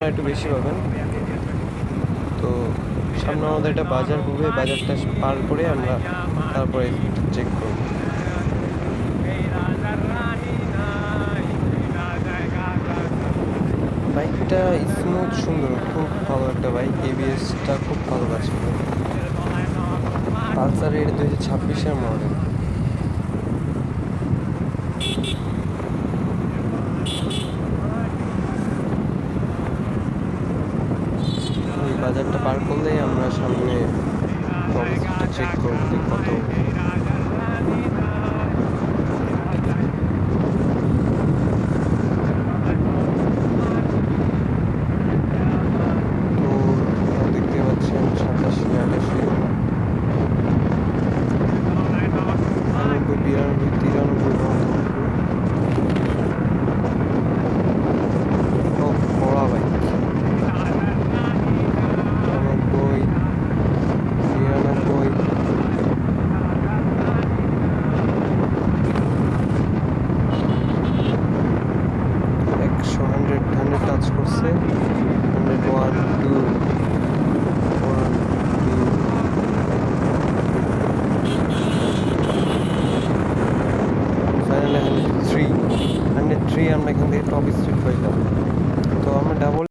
একটু বেশি পাবেন। তো সামনে আমাদের একটা বাজার পড়বে, বাজারটা পার করে আমরা তারপরে চেক করব। বাইকটা স্মুথ, সুন্দর, খুব ভালো একটা বাইক। এবিএসটা খুব ভালো কাজ করে। পালসারের 2026-এর মডেল। ওই বাজারটা পার করলেই আমরা সামনে টপ চেক করবো কত। দেখতে পাচ্ছেন 87, 88, 91, 92, 93 বড় বাইক। 90, 93, 100, 100 টাচ করছে। 101, 2, 1, 2, ফাইনালি 103 আমরা এখান থেকে টপ স্পিড পাইলাম।